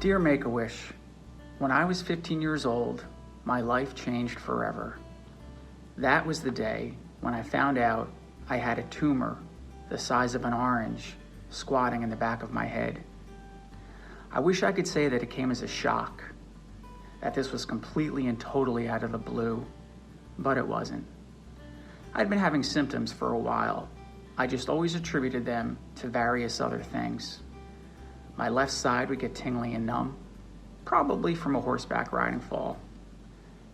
Dear Make-A-Wish, when I was 15 years old, my life changed forever. That was the day when I found out I had a tumor the size of an orange squatting in the back of my head. I wish I could say that it came as a shock, that this was completely and totally out of the blue, but it wasn't. I'd been having symptoms for a while. I just always attributed them to various other things. My left side would get tingly and numb, probably from a horseback riding fall.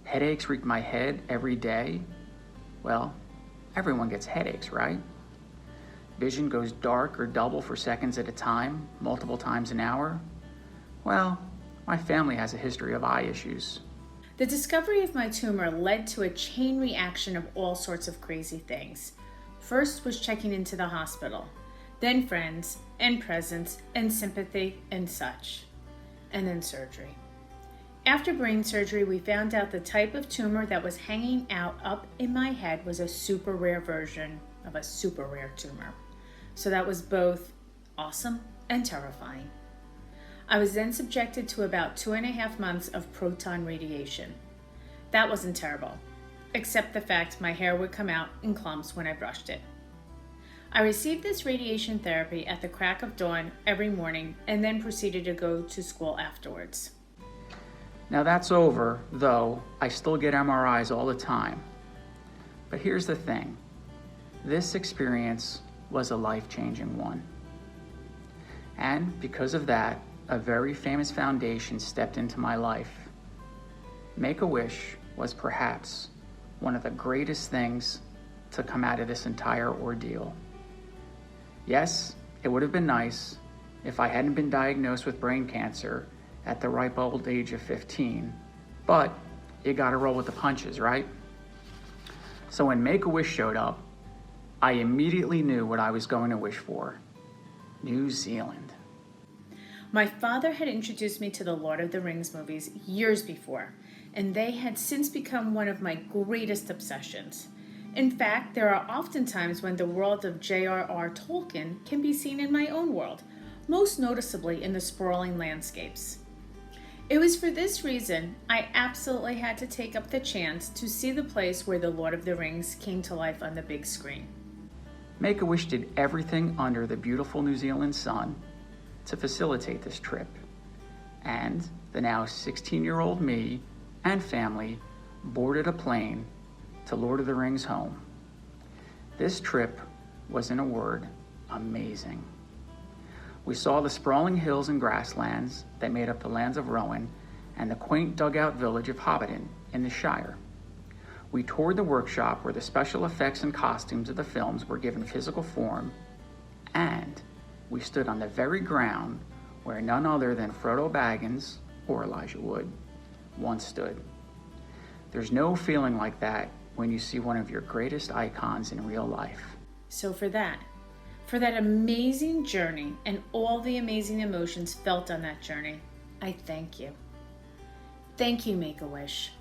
Headaches reeked my head every day. Well, everyone gets headaches, right? Vision goes dark or double for seconds at a time, multiple times an hour. Well, my family has a history of eye issues. The discovery of my tumor led to a chain reaction of all sorts of crazy things. First was checking into the hospital, then friends and presents and sympathy and such, and then surgery. After brain surgery, we found out the type of tumor that was hanging out up in my head was a super rare version of a super rare tumor. So that was both awesome and terrifying. I was then subjected to about 2.5 months of proton radiation. That wasn't terrible, except the fact my hair would come out in clumps when I brushed it. I received this radiation therapy at the crack of dawn every morning and then proceeded to go to school afterwards. Now that's over, though I still get MRIs all the time. But here's the thing. This experience was a life-changing one. And because of that, a very famous foundation stepped into my life. Make-A-Wish was perhaps one of the greatest things to come out of this entire ordeal. Yes, it would have been nice if I hadn't been diagnosed with brain cancer at the ripe old age of 15, but you gotta roll with the punches, right? So when Make-A-Wish showed up, I immediately knew what I was going to wish for. New Zealand. My father had introduced me to the Lord of the Rings movies years before, and they had since become one of my greatest obsessions. In fact, there are often times when the world of J.R.R. Tolkien can be seen in my own world, most noticeably in the sprawling landscapes. It was for this reason I absolutely had to take up the chance to see the place where the Lord of the Rings came to life on the big screen. Make-A-Wish did everything under the beautiful New Zealand sun to facilitate this trip. And the now 16-year-old me and family boarded a plane to Lord of the Rings home. This trip was, in a word, amazing. We saw the sprawling hills and grasslands that made up the lands of Rowan and the quaint dugout village of Hobbiton in the Shire. We toured the workshop where the special effects and costumes of the films were given physical form, and we stood on the very ground where none other than Frodo Baggins, or Elijah Wood, once stood. There's no feeling like that when you see one of your greatest icons in real life. So for that amazing journey and all the amazing emotions felt on that journey, I thank you. Thank you, Make-A-Wish,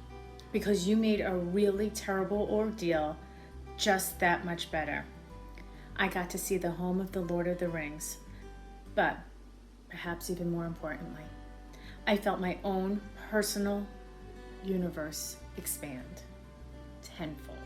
because you made a really terrible ordeal just that much better. I got to see the home of the Lord of the Rings, but perhaps even more importantly, I felt my own personal universe expand tenfold.